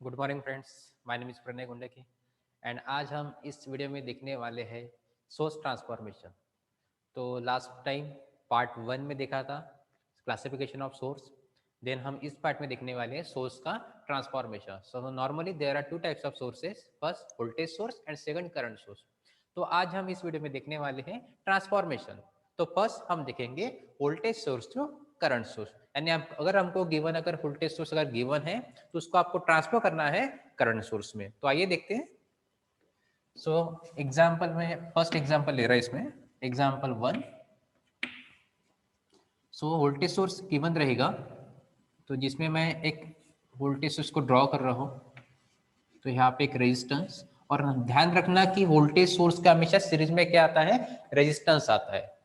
Good morning friends, my name is Pranay Gundki and आज हम इस वीडियो में देखने वाले हैं सोर्स ट्रांसफॉर्मेशन। तो लास्ट टाइम पार्ट वन में देखा था क्लासिफिकेशन ऑफ सोर्स। देन हम इस पार्ट में देखने वाले हैं सोर्स का transformation. So normally there are two types of sources, first voltage source and second current source. तो आज हम इस वीडियो में देखने वाले हैं ट्रांसफॉर्मेशन। तो फर्स्ट हम देखेंगे voltage source to current source, यानी अगर हमको गिवन अगर वोल्टेज सोर्स अगर गिवन है तो उसको आपको ट्रांसफर करना है करंट सोर्स में। तो आइए देखते हैं। सो एग्जाम्पल में फर्स्ट एग्जाम्पल ले रहा है इसमें, example one. So voltage source given रहेगा, तो जिसमें मैं एक वोल्टेज सोर्स को ड्रॉ कर रहा हूँ। तो यहाँ पे एक रेजिस्टेंस, और ध्यान रखना कि वोल्टेज सोर्स का हमेशा सीरीज में क्या आता है, रेजिस्टेंस आता है।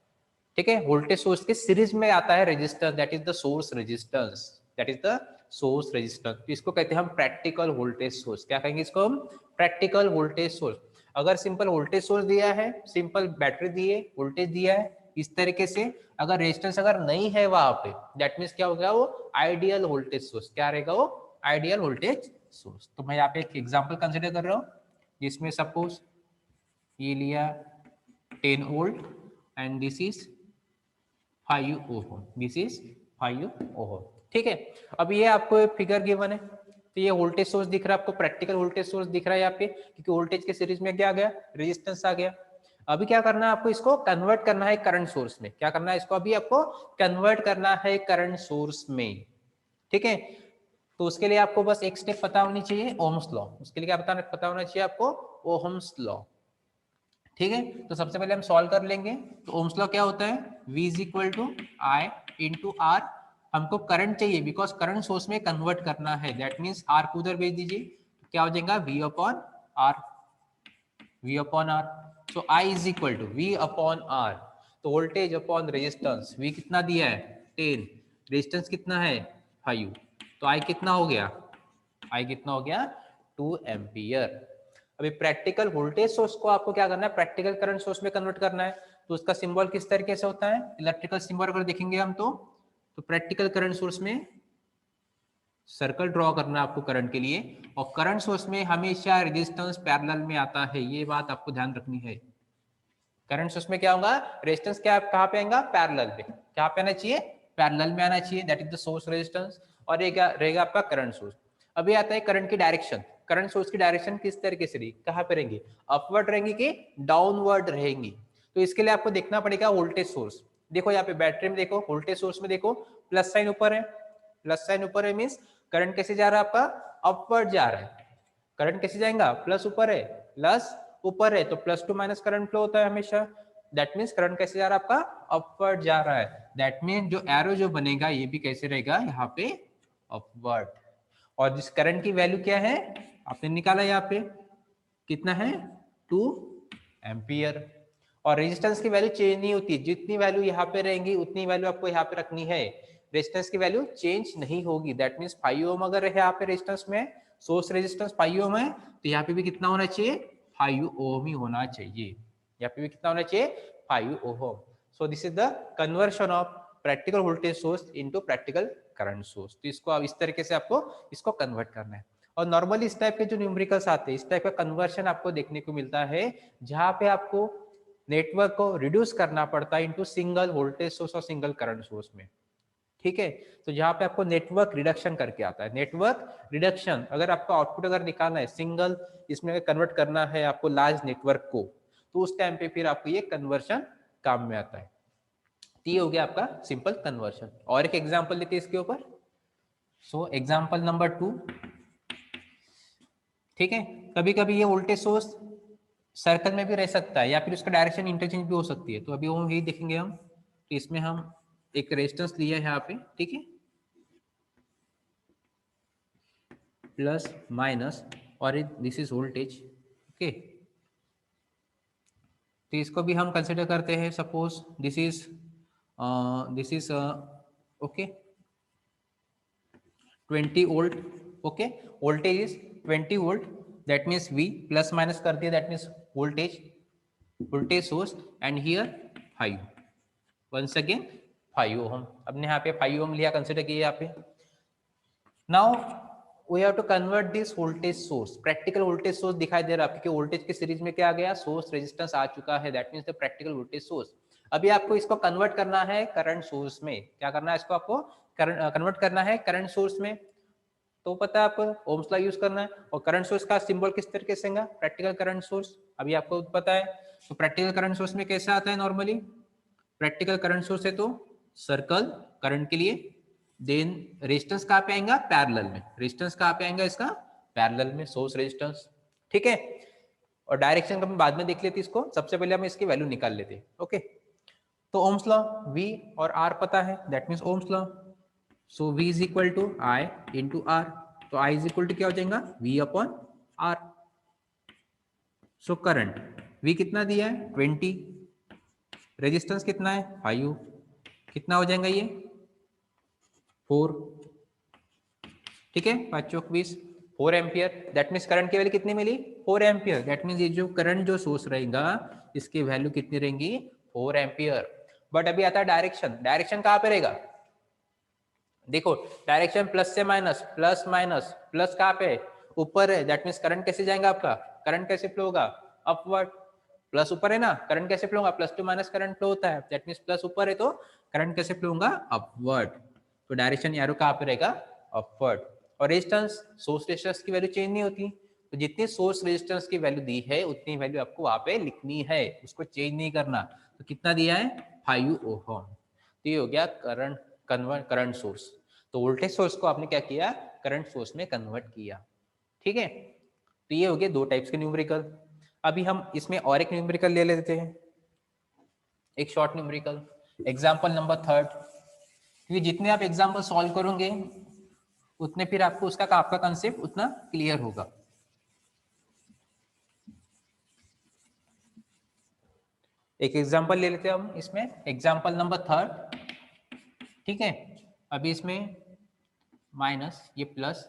ठीक है, वोल्टेज सोर्स के सीरीज में आता है resistance, that is the source resistance, that is the source resistance. तो इसको कहते हैं हम प्रैक्टिकल वोल्टेज सोर्स। क्या कहेंगे इसको हम? Practical voltage source. अगर सिंपल वोल्टेज सोर्स दिया है, सिंपल बैटरी दिए, वोल्टेज दिया है इस तरीके से, अगर रेजिस्टेंस अगर नहीं है वहां पे, दैट मीन्स क्या हो गया, वो आइडियल वोल्टेज सोर्स। क्या रहेगा वो? Ideal voltage source. तो मैं यहाँ पे एक एग्जांपल कंसिडर कर रहा हूँ, जिसमें सपोज ये लिया 10 volt and this is 5 ohm, this is 5 ohm. ठीक है, अब ये आपको फिगर गिवन है, तो ये वोल्टेज सोर्स दिख रहा है आपको, प्रैक्टिकल वोल्टेज सोर्स दिख रहा है यहाँ पे, क्योंकि वोल्टेज के सीरीज में क्या आ गया, रेजिस्टेंस आ गया। अभी क्या करना है आपको, इसको कन्वर्ट करना है करंट सोर्स में। क्या करना है इसको? अभी आपको कन्वर्ट करना है करंट सोर्स में। ठीक है, तो उसके लिए आपको बस एक स्टेप पता होनी चाहिए, ओम्स लॉ। उसके लिए क्या पता होना चाहिए आपको? Ohm's law. ठीक है, तो सबसे पहले हम सॉल्व कर लेंगे। तो ओम्स लॉ क्या होता है? V is equal to I into R. हमको करंट चाहिए, बिकॉज करंट सोर्स में कन्वर्ट करना है, दैट मीन्स आर को उधर भेज दीजिए। तो क्या हो जाएगा? V upon R, V upon R. So I is equal to V upon R. तो वोल्टेज अपॉन रेजिस्टेंस, V कितना दिया है? 10, रेजिस्टेंस कितना है? 5। तो I कितना हो गया? I कितना हो गया? 2 एम्पियर। अभी प्रैक्टिकल वोल्टेज सोर्स को आपको क्या करना है? प्रैक्टिकल करंट सोर्स में कन्वर्ट करना है। तो उसका सिंबल किस तरीके से होता है? इलेक्ट्रिकल सिंबल अगर देखेंगे हम तो प्रैक्टिकल करंट सोर्स में सर्कल ड्रॉ करना है आपको करंट के लिए, और करंट सोर्स में हमेशा रेजिस्टेंस पैरेलल में आता है, ये बात आपको ध्यान रखनी है। करंट सोर्स में क्या होगा? रेजिस्टेंस क्या कहां पे आएगा? पैरेलल पे। क्या पे आना चाहिए? पैरेलल में आना चाहिए, that is the source resistance. और ये क्या रहेगा आपका? Current source. अभी आता है करंट की डायरेक्शन। करंट सोर्स की डायरेक्शन किस तरीके से रहेगी, कहां पे रहेंगी? अपवर्ड रहेंगी कि डाउनवर्ड रहेंगी? तो इसके लिए आपको देखना पड़ेगा वोल्टेज सोर्स। देखो यहाँ पे बैटरी में देखो, वोल्टेज सोर्स में देखो, प्लस साइन ऊपर है, प्लस साइन ऊपर है मीन्स करंट कैसे जा रहा है आपका? अपवर्ड जा रहा है। करंट कैसे जाएगा? प्लस ऊपर है, प्लस ऊपर है, तो plus two minus current flow होता है हमेशा। दैट मीन्स करंट कैसे जा रहा है आपका? अपवर्ड जा रहा है। दैट मीन्स जो एरो जो बनेगा ये भी कैसे रहेगा? यहाँ पे अपवर्ड। और जिस करंट की वैल्यू क्या है आपने निकाला यहाँ पे, कितना है? 2 एम्पियर। और रेजिस्टेंस की वैल्यू चेंज नहीं होती, जितनी वैल्यू यहाँ पे रहेंगी उतनी वैल्यू आपको यहाँ पे रखनी है। रेजिस्टेंस की वैल्यू चेंज नहीं होगी। दैट मीन्स 5 ओम अगर है यहाँ पे रेजिस्टेंस में, सोर्स रेजिस्टेंस 5 ओम है, तो यहाँ पे भी कितना होना चाहिए? 5 ओम ही होना चाहिए। यहाँ पे भी कितना होना चाहिए? 5 ohm. So this is the conversion of practical voltage source into practical current source. तो इसको इस तरीके से आपको इसको कन्वर्ट करना है। और नॉर्मली इस टाइप के जो न्यूमेरिकल्स आते हैं, इस टाइप का कन्वर्शन आपको देखने को मिलता है, जहां पे आपको नेटवर्क को रिड्यूस करना पड़ता है इनटू सिंगल वोल्टेज सोर्स और सिंगल करंट सोर्स में। ठीक है, तो जहां पे आपको नेटवर्क रिडक्शन करके आता है, नेटवर्क रिडक्शन। अगर आपको आउटपुट अगर निकालना है सिंगल, इसमें कन्वर्ट करना है आपको लार्ज नेटवर्क को, तो उस टाइम पे फिर आपको ये कन्वर्शन काम में आता है। तो ये हो गया आपका सिंपल कन्वर्शन। और एक एग्जांपल लेते हैं इसके ऊपर। So example number 2। ठीक है, कभी कभी ये वोल्टेज सोर्स सर्कल में भी रह सकता है, या फिर उसका डायरेक्शन इंटरचेंज भी हो सकती है। तो अभी वो यही देखेंगे हम। तो इसमें हम एक रेजिस्टेंस लिया है यहाँ पे, ठीक है, प्लस माइनस, और दिस इज वोल्टेज। ओके, तो इसको भी हम कंसिडर करते हैं। Suppose this is okay 20 volt. Okay, voltage is 20 volt, that means V plus minus कर दिया, that means voltage source, and here 5, once again 5 ohm. हमने यहाँ पे 5 ओम लिया, कंसिडर किया यहाँ पे। Now we have to convert this voltage source, practical voltage source दिखाई दे रहा है क्योंकि वोल्टेज की सीरीज में क्या आ गया, सोर्स रेजिस्टेंस आ चुका है, that means the practical voltage source. अभी आपको इसको कन्वर्ट करना है करंट सोर्स में, क्या करना है इसको आपको कन्वर्ट करना है करंट सोर्स में, तो पता है आपको ओम्स लॉ यूज करना है। और करंट सोर्स का सिंबल किस तरीके से होगा, प्रैक्टिकल करंट सोर्स, अभी आपको पता है। तो प्रैक्टिकल करंट सोर्स में कैसा आता है नॉर्मली, प्रैक्टिकल करंट सोर्स है तो सर्कल करंट के लिए, देन रेजिस्टेंस कहाँ पे आएगा, पैरेलल में, रेजिस्टेंस कहाँ पे आएगा इसका, पैरेलल में, सोर्स रेजिस्टेंस, ठीक है। और डायरेक्शन का हम बाद में देख लेते इसको, सबसे पहले हम इसकी वैल्यू निकाल लेते हैं, ओके। तो ओम्स लॉ V और R पता है, that means Ohm's law, so V is equal to I into R, तो I इज इक्वल टू क्या हो जाएगा, V upon R। So current V कितना दिया है 20, रेजिस्टेंस कितना है 5, कितना हो जाएगा ये 4, ठीक है, 5 चौक 20, 4 एम्पियर, दैट मीन्स करंट की वैल्यू कितनी मिली 4 एम्पियर, दैट मीन्स ये जो करंट जो सोर्स रहेगा इसकी वैल्यू कितनी रहेंगी 4 एम्पियर। बट अभी आता है डायरेक्शन, डायरेक्शन कहाँ पे रहेगा, देखो डायरेक्शन प्लस से माइनस, प्लस माइनस, प्लस कहाँ पे ऊपर है, दैट मीन्स करंट कैसे जाएगा आपका, करंट कैसे फ्लो होगा अपवर्ड, प्लस ऊपर है ना, करंट कैसे फ्लो होगा, plus two minus current flow होता है, दैट मीन्स प्लस ऊपर है तो करंट कैसे फ्लो होगा अपवर्ड, तो डायरेक्शन एरो कहाँ पे रहेगा अपवर्ड। और रेजिस्टेंस, सोर्स रेजिस्टेंस की वैल्यू चेंज नहीं होती, तो जितनी सोर्स रेजिस्टेंस की वैल्यू दी है उतनी वैल्यू आपको वहां पे लिखनी है, उसको चेंज नहीं करना। तो कितना दिया है 5 ओहम, तो ये हो गया करंट कन्वर्ट, करंट सोर्स, तो वोल्टेज सोर्स को आपने क्या किया, करंट सोर्स में कन्वर्ट किया, ठीक है। तो ये हो गए दो टाइप्स के न्यूमेरिकल। अभी हम इसमें और एक न्यूमेरिकल ले लेते हैं, एक शॉर्ट न्यूमेरिकल, एग्जांपल नंबर 3, क्योंकि जितने आप एग्जांपल सॉल्व करोगे उतने फिर आपको उसका आपका कंसेप्ट उतना क्लियर होगा। एक एग्जांपल ले लेते हैं हम इसमें, एग्जांपल नंबर 3, ठीक है। अभी इसमें माइनस, ये प्लस,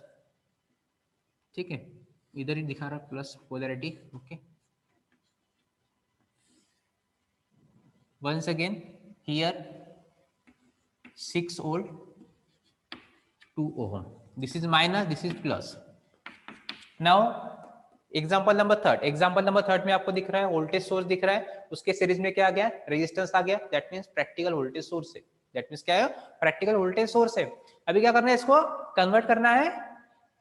ठीक है, इधर ही दिखा रहा plus polarity, okay. Once again here 6 volt 2 ohm, this is minus, this is plus. Now example number 3, example number 3 में आपको दिख रहा है वोल्टेज सोर्स दिख रहा है, उसके सीरीज में क्या आ गया, रेजिस्टेंस आ गया, that means practical voltage source है, दैट मींस क्या है, प्रैक्टिकल वोल्टेज सोर्स है। अभी क्या करना है, इसको कन्वर्ट करना है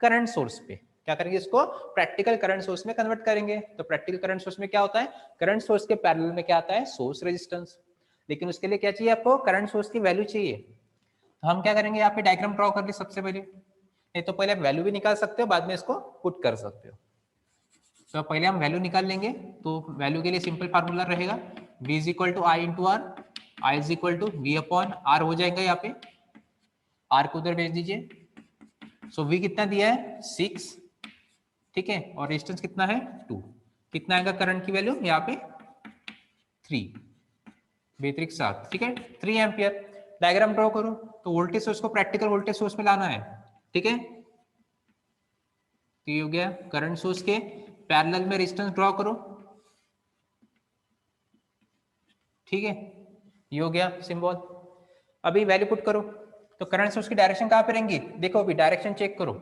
करंट सोर्स पे, क्या करेंगे इसको प्रैक्टिकल करंट सोर्स में कन्वर्ट करेंगे। तो प्रैक्टिकल करंट सोर्स में क्या होता है, करंट सोर्स के पैरेलल में क्या आता है, सोर्स रेजिस्टेंस, लेकिन उसके लिए क्या चाहिए आपको, करंट सोर्स की वैल्यू चाहिए। तो हम क्या करेंगे, यहाँ पे डायग्राम ड्रॉ कर ली सबसे पहले, नहीं तो पहले आप वैल्यू भी निकाल सकते हो, बाद में इसको पुट कर सकते हो। तो पहले हम वैल्यू निकाल लेंगे, तो वैल्यू के लिए सिंपल फार्मूला रहेगा v is equal to I into R, I is equal to V upon R हो जाएगा, यहाँ पे आर को उधर भेज दीजिए। सो v कितना दिया है 6, ठीक है, और रेजिस्टेंस कितना है 2, कितना आएगा करंट की वैल्यू यहाँ पे 3, बेतरिक 7, ठीक है 3 एम्पियर। डायग्राम ड्रॉ करो, तो वोल्टेज सोर्स को प्रैक्टिकल वोल्टेज सोर्स में लाना है, ठीक है। तो ये हो गया करंट सोर्स के पैरेलल में रेजिस्टेंस ड्रॉ करो, ठीक है, ये हो गया सिंबल। अभी वैल्यू पुट करो, तो करंट सोर्स की डायरेक्शन कहाँ पे रहेंगी, देखो अभी डायरेक्शन चेक करो,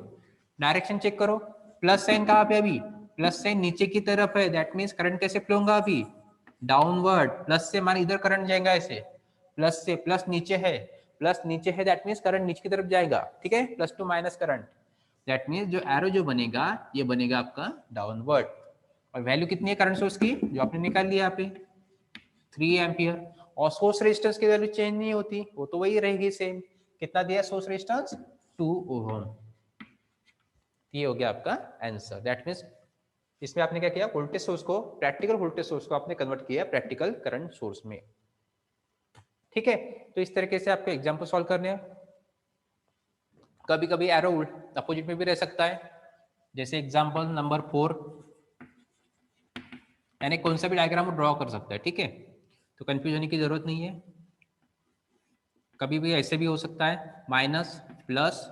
डायरेक्शन चेक करो, प्लस साइन कहाँ पे, अभी प्लस साइन नीचे की तरफ है, दैट मींस करंट कैसे फ्लो होगा अभी डाउनवर्ड, प्लस से मान इधर करंट जाएगा ऐसे, प्लस से, प्लस नीचे है, प्लस नीचे है, दैट मींस करंट नीचे की तरफ जाएगा, ठीक है, plus two minus current, that means जो एरो जो बनेगा ये बनेगा आपका डाउनवर्ड। और वैल्यू कितनी है करंट सोर्स की, जो आपने निकाल लिया यहाँ पे 3 एम्पियर। और सोर्स रेजिस्टेंस की वैल्यू चेंज नहीं होती, वो तो वही रहेगी सेम, कितना दिया सोर्स रेजिस्टेंस 2 ओम। ये हो गया आपका आंसर, दैट मींस इसमें आपने क्या किया, वोल्टेज सोर्स को, प्रैक्टिकल वोल्टेज सोर्स को आपने कन्वर्ट किया प्रैक्टिकल करंट सोर्स में, ठीक है। तो इस तरीके से आपको एग्जांपल सॉल्व करने हैं। कभी कभी एरो अपोजिट में भी रह सकता है, जैसे एग्जांपल नंबर 4, यानी कौन सा भी डायग्राम ड्रॉ कर सकता है, ठीक है, तो कंफ्यूज होने की जरूरत नहीं है। कभी भी ऐसे भी हो सकता है माइनस प्लस,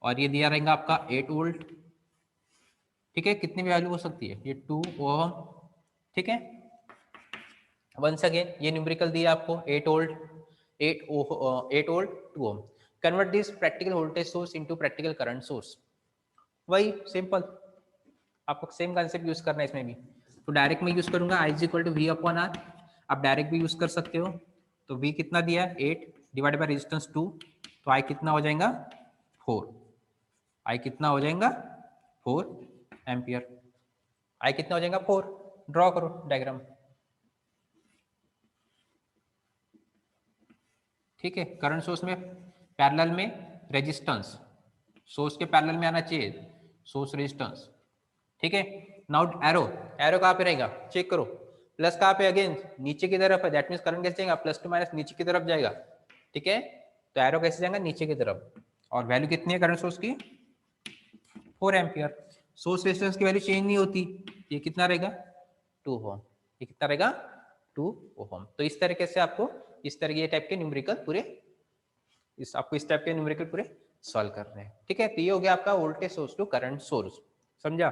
और ये दिया रहेगा आपका 8 वोल्ट, ठीक है, कितनी भी वैल्यू हो सकती है, ये 2 ओम, ठीक है। वंस अगेन ये न्यूमेरिकल दिया आपको 8 volt, 8 volt 2 ohm, convert this practical voltage source into practical current source. वही सिंपल, आपको सेम कंसेप्ट यूज करना है इसमें भी। तो डायरेक्ट मैं यूज करूंगा I is equal to V upon R, आप डायरेक्ट भी यूज कर सकते हो। तो वी कितना दिया है 8 डिवाइड बाय रेजिस्टेंस 2, तो आई कितना हो जाएगा 4, आई कितना हो जाएगा 4 एम्पियर, आई कितना हो जाएगा 4। ड्रॉ करो डायग्राम, ठीक है। करंट सोर्स में पैरेलल में रेजिस्टेंस, सोर्स के पैरेलल में आना चाहिए सोर्स रेजिस्टेंस, ठीक है। नाउ एरो, एरो कहाँ पे रहेगा चेक करो, प्लस कहाँ पे अगेन नीचे की तरफ है, दैट मीन्स करंट कैसे जाएगा प्लस टू माइनस नीचे की तरफ जाएगा, ठीक है। तो एरो कैसे जाएगा नीचे की तरफ, और वैल्यू कितनी है करंट सोर्स की 4 एम्पियर। सोर्स रेजिस्टेंस की वैल्यू चेंज नहीं होती, ये कितना रहेगा 2 ओम, ये कितना रहेगा 2 ओम। तो इस तरीके से आपको इस तरह के टाइप के न्यूमेरिकल पूरे आपको इस टाइप के न्यूमेरिकल पूरे सॉल्व कर रहे हैं, ठीक है। तो ये हो गया आपका voltage source to current source, समझा।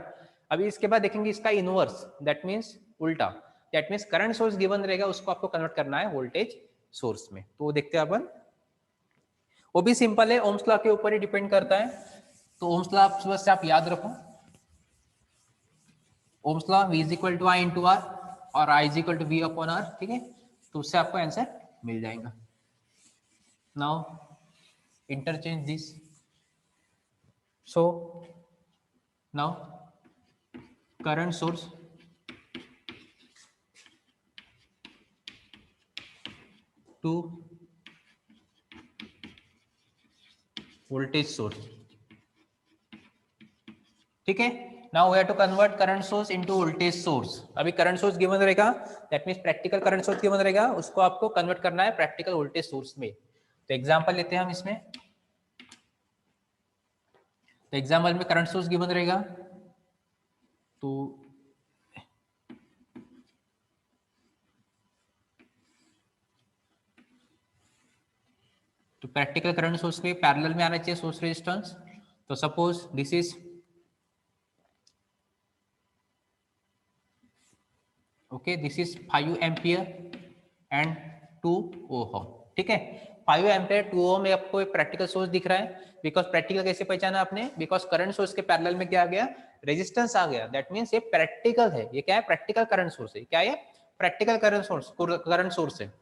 अभी इसके बाद देखेंगे इसका इनवर्स, दैट मीन्स उल्टा, that means current source given रहेगा उसको आपको कन्वर्ट करना है वोल्टेज सोर्स में। तो देखते हैं अपन, वो भी सिंपल है, ओम्स लॉ के ऊपर ही डिपेंड करता है। तो ओम्स लॉ बस से आप याद रखो, Ohm's law V is equal to I into R और I is equal to V upon R, ठीक है। तो उससे आपको आंसर मिल जाएगा। Now interchange this, so now current source to voltage source, ठीक है। Now we have to convert current source into voltage source. अभी करंट सोर्स गिवन रहेगा, that means practical current source given रहेगा, उसको आपको कन्वर्ट करना है प्रैक्टिकल वोल्टेज सोर्स में। तो एग्जांपल लेते हैं हम इसमें, तो एग्जांपल में करंट सोर्स गिवन रहेगा, तो प्रैक्टिकल करंट सोर्स के पैरेलल में आना चाहिए सोर्स रेजिस्टेंस। तो suppose this is okay, this is 5 ampere and 2 ओम, ठीक है। 5 एम्पियर 2 ओम में आपको एक प्रैक्टिकल सोर्स दिख रहा है, बिकॉज प्रैक्टिकल कैसे पहचाना आपने, बिकॉज करंट सोर्स के पैरेलल में क्या आ गया रेजिस्टेंस आ गया, दैट मींस ये प्रैक्टिकल है। ये क्या है प्रैक्टिकल करंट सोर्स है, क्या है प्रैक्टिकल करंट सोर्स है।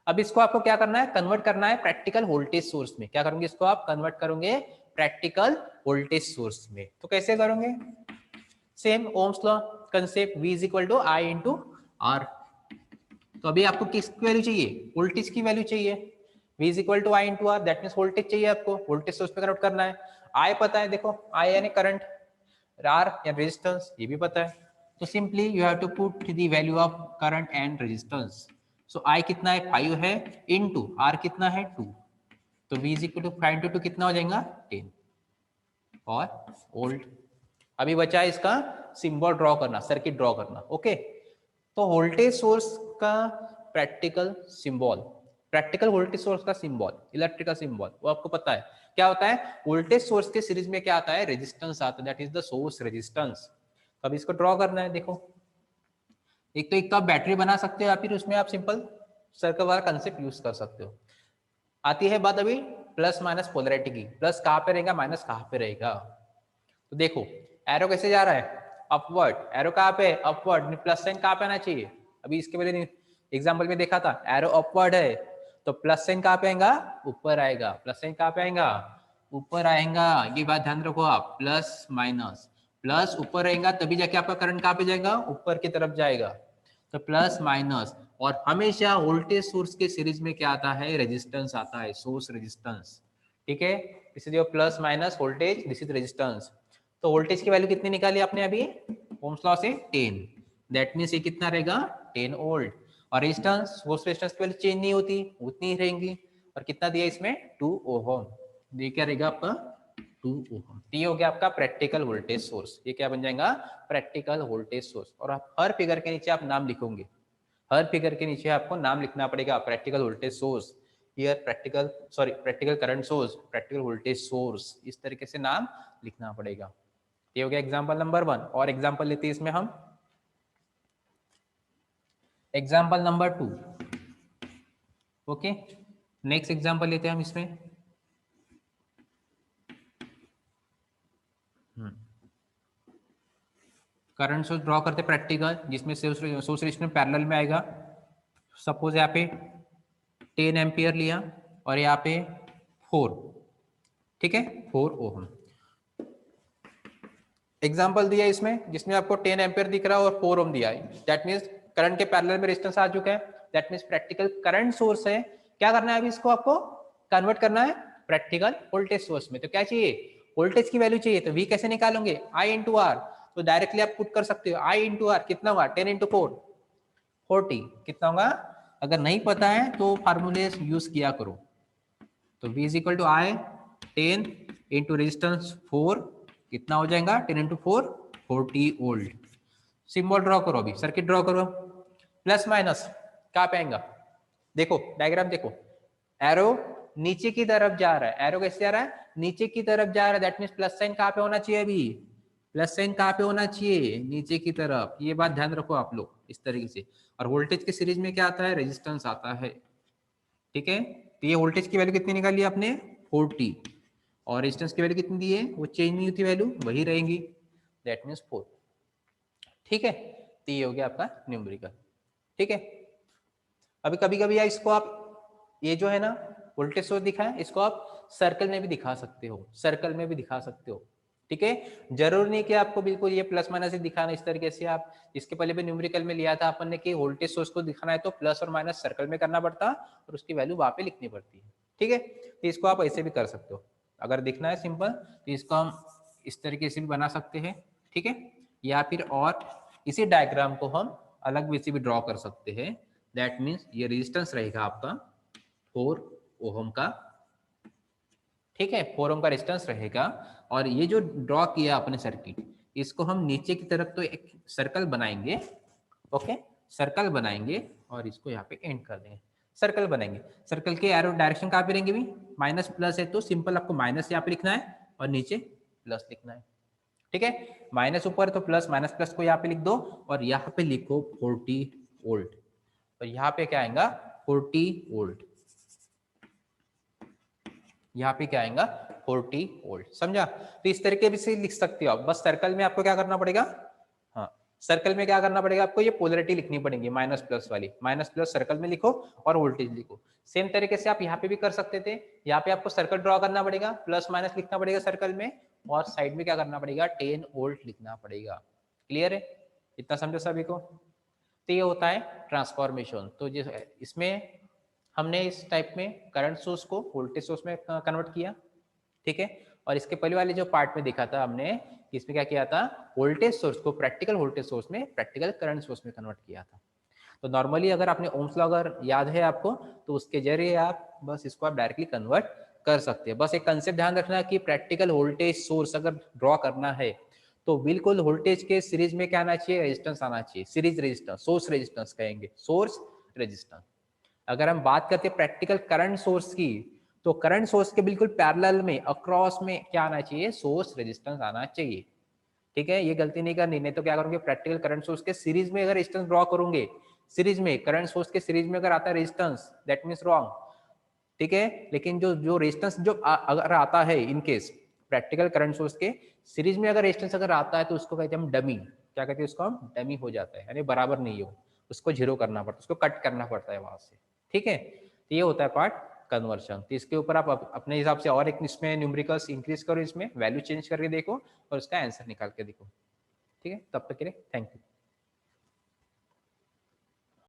अब इसको आपको क्या करना है कन्वर्ट करना है प्रैक्टिकल वोल्टेज सोर्स में। क्या करोगे इसको आप कन्वर्ट करोगे प्रैक्टिकल वोल्टेज सोर्स में। तो कैसे करोगे, same Ohm's law concept V is equal to I into R. तो अभी आपको किसकी वैल्यू चाहिए वोल्टेज की वैल्यू चाहिए, V is equal to I into R, that means voltage चाहिए आपको, वोल्टेज सोर्स पे कन्वर्ट करना है। आई पता है, देखो आई यानी करंट, आर या रेजिस्टेंस ये भी पता है। तो simply you have to put the value of current and resistance. So I कितना है 5 है इनटू आर कितना है 2, तो V is equal to 5 into 2 कितना हो जाएगा 10 और वोल्ट। अभी बचा है इसका सिंबल ड्रॉ करना, सर्किट ड्रॉ करना, ओके। तो वोल्टेज सोर्स का practical symbol, practical voltage source का सिंबल, इलेक्ट्रिकल सिंबल, वो आपको पता है क्या होता है। वोल्टेज सोर्स के सीरीज में क्या आता है रेजिस्टेंस आता है, that is the source resistance. अब इसको ड्रॉ करना है, देखो एक तो एक तो आप बैटरी बना सकते हो या फिर उसमें आप सिंपल सर्कल वाला कंसेप्ट यूज कर सकते हो। आती है बात अभी प्लस माइनस पोलैरिटी की, प्लस कहाँ पे रहेगा माइनस कहाँ पे रहेगा। तो देखो एरो कैसे जा रहा है अपवर्ड, एरो कहाँ पे अपवर्ड, प्लस साइन कहाँ पे आना चाहिए। अभी इसके पहले एग्जांपल में देखा था एरो अपवर्ड है, तो प्लस साइन कहाँ पे आएगा ऊपर आएगा, प्लस साइन कहाँ पे आएगा ऊपर आएगा। ये बात ध्यान रखो आप, प्लस माइनस, प्लस ऊपर रहेगा तभी जाके आपका करंट कहाँ पे जाएगा ऊपर की तरफ जाएगा। तो प्लस माइनस, और हमेशा वोल्टेज सोर्स के सीरीज में क्या आता है रेजिस्टेंस आता है, सोर्स रेजिस्टेंस, ठीक है। This is your plus minus voltage, this is resistance. तो वोल्टेज की वैल्यू कितनी निकाली आपने अभी ओम्स लॉ से 10, दैट मींस ये कितना रहेगा 10 वोल्ट। और रेजिस्टेंस सोर्स रेजिस्टेंस की वैल्यू चेंज नहीं होती, उतनी ही रहेंगी। और कितना दिया इसमें 2 ओम, ये क्या रहेगा आपका 2 ओम। ये हो गया आपका प्रैक्टिकल वोल्टेज सोर्स, ये क्या बन जाएगा प्रैक्टिकल वोल्टेज सोर्स। और आप हर फिगर के नीचे आप नाम लिखोगे, हर फिगर के नीचे आपको नाम लिखना पड़ेगा, practical voltage source, here practical sorry practical current source, practical voltage source, इस तरीके से नाम लिखना पड़ेगा। ये हो गया एग्जांपल नंबर 1। और एग्जांपल लेते हैं इसमें हम example number 2, okay. Next example लेते हैं हम इसमें, करंट सोर्स ड्रॉ करते प्रैक्टिकल, जिसमें सोर्स रेजिस्टेंस पैरेलल में आएगा। सपोज यहाँ पे 10 एम्पियर लिया और यहाँ पे 4, ठीक है, 4 ओम। एग्जाम्पल दिया इसमें जिसमें आपको 10 एम्पियर दिख रहा है और 4 ओम दिया है, दैट मीन्स करंट के पैरेलल में रेजिस्टेंस आ चुका है, that means practical current source है। क्या करना है अभी, इसको आपको कन्वर्ट करना है प्रैक्टिकल वोल्टेज सोर्स में। तो क्या चाहिए, वोल्टेज की वैल्यू चाहिए। तो वी कैसे निकालोगे, I इंटू आर। तो डायरेक्टली आप पुट कर सकते हो I इंटू आर, कितना हुआ 10 इंटू 4 40, कितना होगा। अगर नहीं पता है तो फार्मूले यूज किया करो। तो V is equal to I 10 into resistance 4, कितना हो जाएगा 10 इंटू 4 40 वोल्ट। सिंबल ड्रॉ करो, अभी सर्किट ड्रॉ करो। प्लस माइनस कहाँ पे आएगा, देखो डायग्राम देखो, एरो नीचे की तरफ जा रहा है। एरो कैसे जा रहा है, नीचे की तरफ जा रहा है, दैट मीन्स प्लस साइन कहाँ पे होना चाहिए, अभी प्लस साइन कहाँ पे होना चाहिए, नीचे की तरफ। ये बात ध्यान रखो आप लोग इस तरीके से। और वोल्टेज के सीरीज में क्या आता है, रेजिस्टेंस आता है, ठीक है। तो ये वोल्टेज की वैल्यू कितनी निकाली आपने 40, और रेजिस्टेंस की वैल्यू कितनी दी है, वो चेंज नहीं होती, वैल्यू वही रहेंगी, दैट मीन्स 4, ठीक है। तो ये हो गया आपका न्यूमेरिकल, ठीक है। अभी कभी कभी इसको आप, ये जो है ना वोल्टेज सोर्स दिखा है, इसको आप सर्कल में भी दिखा सकते हो, सर्कल में भी दिखा सकते हो, ठीक है। जरूर नहीं कि आपको बिल्कुल ये प्लस माइनस ही दिखाना इस तरीके से। आप इसके पहले भी न्यूमेरिकल में लिया था अपन ने कि वोल्टेज सोर्स को दिखाना है तो प्लस और माइनस सर्कल में करना पड़ता और उसकी वैल्यू वहां पे लिखनी पड़ती है, ठीक है। तो इसको आप ऐसे भी कर सकते हो, अगर दिखना है सिंपल तो इसको हम इस तरीके से भी बना सकते हैं, ठीक है। या फिर और इसी डायग्राम को हम अलग वे से भी ड्रॉ कर सकते हैं, दैट मीन्स ये रेजिस्टेंस रहेगा आपका 4 ओम का, ठीक है, 4 ओम का रेजिस्टेंस रहेगा। और ये जो ड्रॉ किया अपने सर्किट, इसको हम नीचे की तरफ तो एक सर्कल बनाएंगे, ओके, सर्कल बनाएंगे और इसको यहाँ पे एंड कर देंगे। सर्कल बनाएंगे, सर्कल के एरो डायरेक्शन कहाँ पे रहेंगे भी, माइनस प्लस है तो सिंपल आपको माइनस यहाँ पे लिखना है और नीचे प्लस लिखना है, ठीक है। माइनस ऊपर तो प्लस, माइनस प्लस को यहाँ पे लिख दो और यहाँ पे लिखो 40 वोल्ट, और यहाँ पे क्या आएगा 40 वोल्ट, यहाँ पे क्या आएगा 40 वोल्ट, समझा। तो इस तरीके से लिख सकते हो आप। बस सर्कल में आपको क्या करना पड़ेगा, हाँ सर्कल में क्या करना पड़ेगा आपको, ये पोलरिटी लिखनी पड़ेगी माइनस प्लस वाली, माइनस प्लस सर्कल में लिखो और वोल्टेज लिखो। सेम तरीके से आप यहाँ पे भी कर सकते थे, यहाँ पे आपको सर्कल ड्रॉ करना पड़ेगा, प्लस माइनस लिखना पड़ेगा सर्कल में, और साइड में क्या करना पड़ेगा 10 वोल्ट लिखना पड़ेगा। क्लियर है, इतना समझो सभी को। तो ये होता है ट्रांसफॉर्मेशन। तो इसमें हमने इस टाइप में करंट सोर्स को वोल्टेज सोर्स में कन्वर्ट किया, ठीक है। और इसके पहले वाले जो पार्ट में देखा था हमने, इसमें क्या किया था, वोल्टेज सोर्स को प्रैक्टिकल वोल्टेज सोर्स में, प्रैक्टिकल करंट सोर्स में कन्वर्ट किया था। तो नॉर्मली अगर आपने ओम्स लॉ अगर याद है आपको, तो उसके जरिए आप बस इसको आप डायरेक्टली कन्वर्ट कर सकते हैं। बस एक कंसेप्ट ध्यान रखना कि प्रैक्टिकल वोल्टेज सोर्स अगर ड्रॉ करना है तो बिल्कुल वोल्टेज के सीरीज में क्या आना चाहिए, रेजिस्टेंस आना चाहिए, सीरीज रेजिस्टेंस, सोर्स रेजिस्टेंस कहेंगे, सोर्स रेजिस्टेंस। अगर हम बात करते हैं प्रैक्टिकल करंट सोर्स की, तो करंट सोर्स के बिल्कुल पैरेलल में अक्रॉस में क्या आना चाहिए, सोर्स रेजिस्टेंस आना चाहिए, ठीक है। ये गलती नहीं करनी, नहीं तो क्या करोगे प्रैक्टिकल करंट सोर्स के सीरीज में अगर रेजिस्टेंस ड्रॉ करोगे, सीरीज में करंट सोर्स के सीरीज में अगर आता है रेजिस्टेंस, दैट मींस रॉन्ग, ठीक है। लेकिन जो रेजिस्टेंस जो अगर आता है in case practical current source के सीरीज में अगर रेजिस्टेंस अगर आता है तो उसको कहते हैं हम डमी, क्या कहते हैं उसको हम, डमी हो जाता है, यानी बराबर नहीं हो, उसको जीरो करना पड़ता है, उसको कट करना पड़ता है वहां से, ठीक है। तो ये होता है पार्ट कन्वर्शन। तो इसके ऊपर आप अपने हिसाब से और एक इसमें न्यूमेरिकल्स इंक्रीज करो, इसमें वैल्यू चेंज करके देखो और उसका आंसर निकाल के देखो, ठीक है। तब तक के लिए थैंक यू।